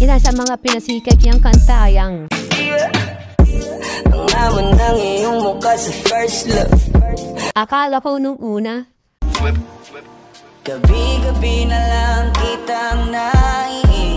Isa sa mga pinasikat niyang kanta ay ang Ang awan ng iyong mukha sa first look. Akala ko nung una. Gabi-gabi na lang kitang naiisip.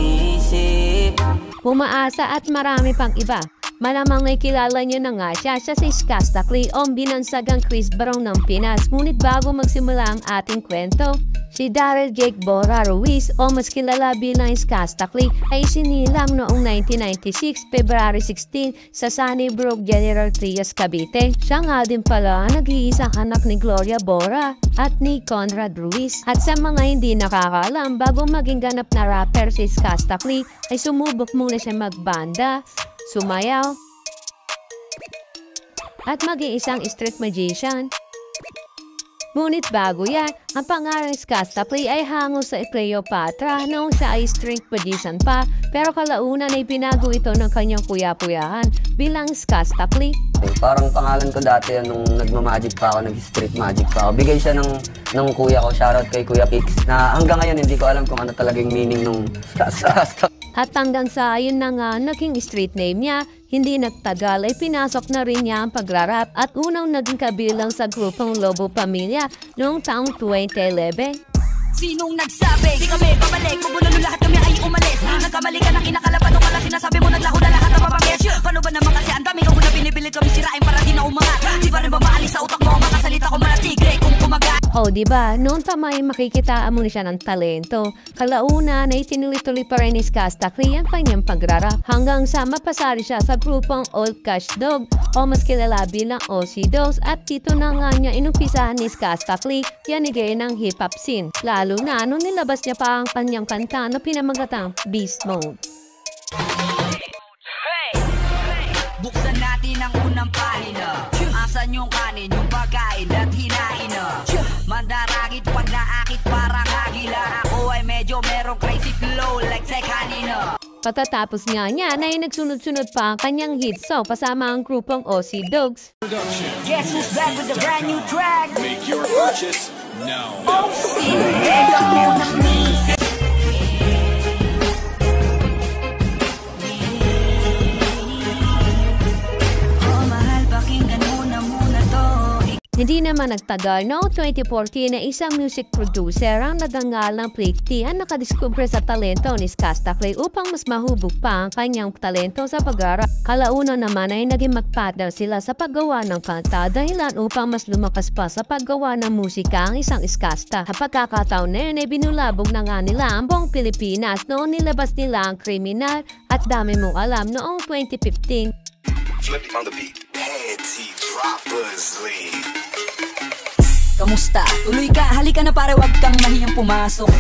Pumaasa at marami pang iba. Malamang ay kilala niyo na nga siya si Skastakli o binansagang Chris Brown ng Pinas. Ngunit bago magsimula ang ating kwento, si Daryl Jake Bora Ruiz o mas kilala bilang Skastakli ay sinilang noong 1996, February 16 sa Sunnybrook General Trias, Cavite. Siya nga din pala ang nag-iisang anak ni Gloria Bora at ni Conrad Ruiz. At sa mga hindi nakakaalam, bago maging ganap na rapper si Skastakli ay sumubok muna siya magbanda, sumayaw, at maging isang street magician. Ngunit bago yan, ang pangalan ni Skastakli ay hango sa Cleopatra noong siya ay street magician pa, pero kalaunan ay binago ito ng kanyang kuya-puyahan bilang Skastakli. Parang pangalan ko dati nung nagmamagic pa ako, nag-street magic pa ako. Bigay siya ng kuya ko, shoutout kay Kuya Pix, na hanggang ngayon hindi ko alam kung ano talagang meaning nung Skastakli. At hanggang sa ayun na nga naging street name niya, hindi nagtagal ay pinasok na rin niya ang pagrarap at unang naging kabilang sa grupong Lobo Pamilya noong taong 2011. Sinong nagsabi? Di kami babalik, mabulalo lahat kami ay umalis. Nagkamali ka na kinakalapan o kala sinasabi mo naglaho na lahat ang mapangis. Paano ba naman kasi ang dami kung na binibilit kami sirain para di na umangat. Di ba rin ba maalis sa utak mo mga salita ko mga tigre kung kumagat? O diba, noon pa may makikitaan mo na siya ng talento. Kalaunan ay tinuloy-tuloy pa rin ni Skastakli ang kanyang pagrarap hanggang sa mapasari siya sa grupong Old Cash Dog o mas kilala bilang OC Dogs at dito na nga niya inumpisahan ni Skastakli yanigay ng hip-hop scene. Lalo na nung nilabas niya pa ang kanyang kanta na pinamagatang Beast Mode. Buksan natin ang unang pahina. Asan yung kanin, yung pagkain at hinain na mandaragit pag naakit parang agila. Ako ay medyo merong crazy flow like say kanina. Patatapos nga niya na ay nagsunod-sunod pa ang kanyang hit song kasama ang grupong OC Dogs. Guess who's back with the brand new track? Make your purchase now. OC, mega muna me. Hindi naman nagtagal, noong 2014 na isang music producer ang nadangal ng Plikti ang nakadiskubre sa talento ni Skastakli upang mas mahubog pa ang kanyang talento sa pag-arap. Kalaunan naman ay naging magpartner sila sa paggawa ng kanta dahilan upang mas lumakas pa sa paggawa ng musika ang isang Skasta. Sa pagkakataon na yun ay binulabog na nga nila ang buong Pilipinas noong nilabas nila ang Kriminal at Dami Mong Alam noong 2015. Flip on the beat. Panty droppers lead. Kamusta? Tuloy ka, halika na pare, wag kang mahiyang pumasok.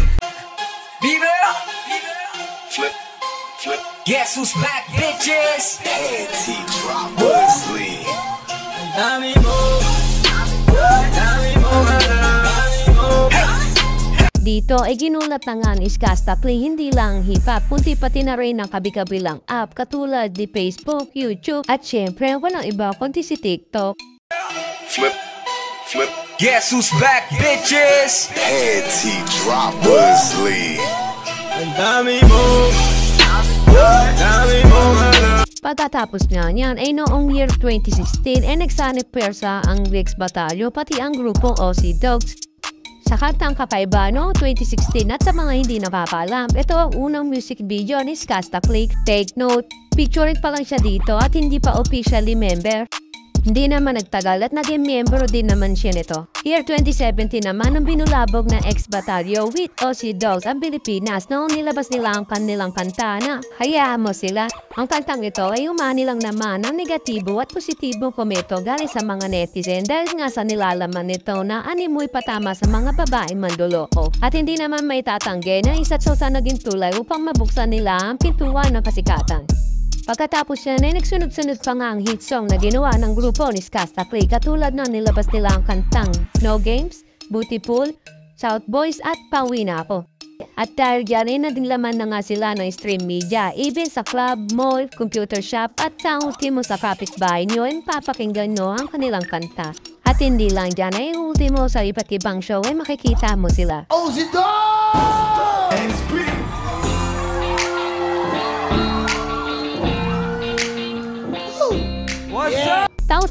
Viva! Flip. Guess who's back, bitches? Panty droppers lead. Dami mo. Dito ay ginulat na nga ni Skastakli hindi lang hip-hop kundi pati na rin ang kabi-kabilang app katulad ni Facebook, YouTube at syempre walang iba kundi si TikTok. Flip. Guess who's back, bitches? Panty droppers lead. Dami mo. Pagkatapos nga niyan ay noong year 2016 ay nagsanib persa ang Rex Batalyo pati ang grupong OC Dogs. Sa kantang Kakaiba noong 2016 at sa mga hindi nakakaalam, ito ang unang music video ni Skastakli. Take note, pictured pa lang siya dito at hindi pa officially member. Hindi naman nagtagal at naging miyembro din naman siya nito. Year 2017 naman ang binulabog ng ex-batalyo with OC Dogs ang Pilipinas noong nilabas nila ang kanilang kanta na Hayaan Mo Sila. Ang kantang ito ay umani lang naman ng negatibo at positibong komento galing sa mga netizen dahil nga sa nilalaman nito na animoy patama sa mga babaeng mandoloko. At hindi naman may tatanggi na isa't sa naging tulay upang mabuksan nila ang pintuan ng kasikatan. Pagkatapos yan ay nagsunod-sunod pa nga ang hit song na ginawa ng grupo ni Skastakli katulad na nilabas nila ang kantang No Games, Booty Pool, South Boys at Pauwi Na Ako. At dahil dyan ay nadinglaman na nga sila ng stream media, even sa club, mall, computer shop at sa ultimo sa kapitbahay nyo ay papakinggan nyo ang kanilang kanta. At hindi lang dyan ay ultimo sa iba't ibang show ay makikita mo sila. OC Dogs!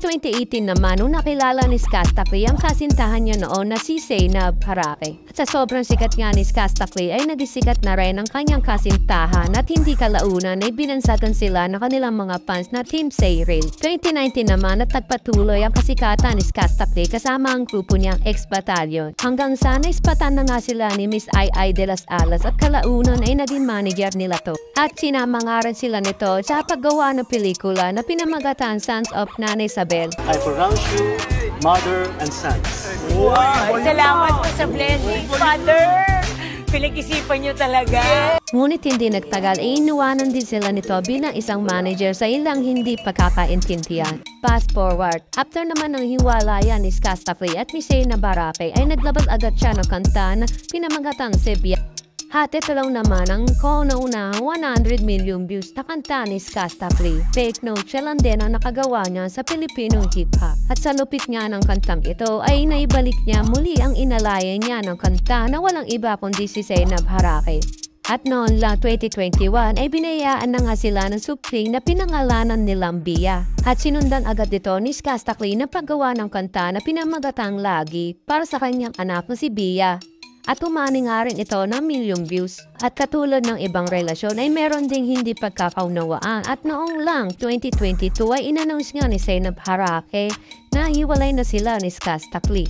At 2018 naman, nung nakilala ni Skastakli ang kasintahan niya noon na si Zainab Harake. At sa sobrang sikat nga ni Skastakli ay nagisikat na rin ang kanyang kasintahan at hindi kalaunan ay binansagan sila ng kanilang mga fans na Team Cyril. 2019 naman at nagpatuloy ang kasikatan ni Skastakli kasama ang grupo niyang X-Battalion. Hanggang sa naispatan na nga sila ni Miss Ai de las Alas at kalaunan ay naging manager nila to. At sinama nga rin sila nito sa paggawa ng pelikula na pinamagatan Sons of Nana Isabel. I pronounce you mother and sons. Wow! Salamat po sa blessing, Father! Pinag-isipan niyo talaga. Ngunit hindi nagtagal ay inuwanan din sila nito bilang isang manager sa ilang hindi pagkakaintindihan. Fast forward, after naman ng hiwalayan ni Skastakli at ni Zainab Harake ay naglabas agad siya ng kanta na pinamagatang Sebia. At ito lang naman ang kauna-unahang 100 million views na kanta ni Skastakli. Fake note, siya lang din ang nakagawa niya sa Pilipinong hip-hop. At sa lupit nga ng kantang ito ay naibalik niya muli ang inalayan niya ng kanta na walang iba kundi si Zainab Harake. At noon lang 2021 ay binayaan na nga sila ng supling na pinangalanan nilang Bia. At sinundan agad ito ni Skastakli na paggawa ng kanta na pinamagatang Lagi para sa kanyang anak na si Bia. At umani nga rin ito ng million views. At katulad ng ibang relasyon ay meron ding hindi pagkakaunawaan. At noong lang 2022 ay inannounce nga ni Zainab Harake na hiwalay na sila ni Skastakli.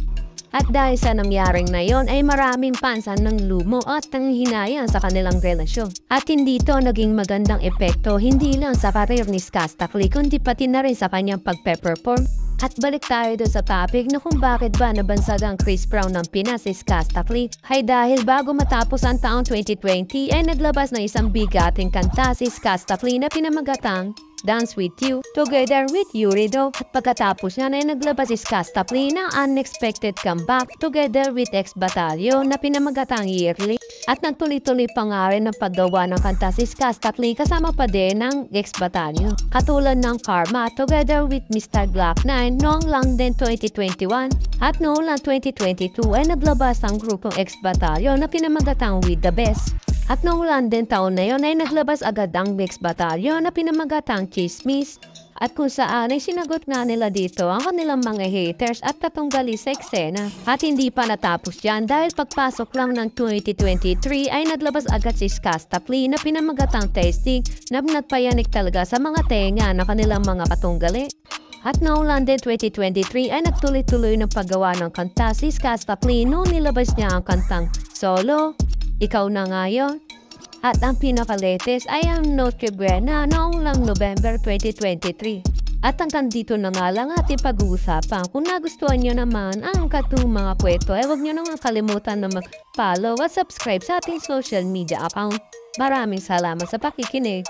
At dahil sa nangyaring na yon ay maraming pansan ng lumo at hinayang sa kanilang relasyon. At hindi ito naging magandang epekto hindi lang sa karir ni Skastakli kundi pati na rin sa kanyang pagpe-perform. At balik tayo doon sa topic na kung bakit ba nabansag ang Chris Brown ng Pinas si Skastakli ay dahil bago matapos ang taong 2020 ay naglabas ng isang bigating kanta si Skastakli na pinamagatang Dance With You together with Yurido. At pagkatapos niya ay naglabas si Skastakli ng Unexpected Comeback together with X-Battalion na pinamagatang Yearly. At nagtuloy-tuloy pa nga rin ang paggawa ng kanta si Skastakli kasama pa din ng X-Battalion. Katulad ng Karma together with Mr. Glock 9 noong lang din 2021. At noong lang 2022 ay naglabas ang grupong X-Battalion na pinamagatang With The Best. At noong lang din taon na yon ay naglabas agad ang X-Battalion na pinamagatang Chismis. At kung saan ay sinagot nga nila dito ang kanilang mga haters at tatunggali sa eksena. At hindi pa natapos yan dahil pagpasok lang ng 2023 ay naglabas agad si Skastakli na pinamagatang Testing na nagpayanik talaga sa mga tenga na kanilang mga katunggali. At noong lang din 2023 ay nagtuloy-tuloy ng paggawa ng kanta si Skastakli noong nilabas niya ang kantang Solo, Ikaw Na Ngayon. At ang pinaka-latest ay ang Noche Buena noong lang November 2023. At hanggang dito na nga lang ating pag-uusapan. Kung nagustuhan nyo naman ang katong mga kwento ay huwag nyo naman kalimutan na mag-follow at subscribe sa ating social media account. Maraming salamat sa pakikinig.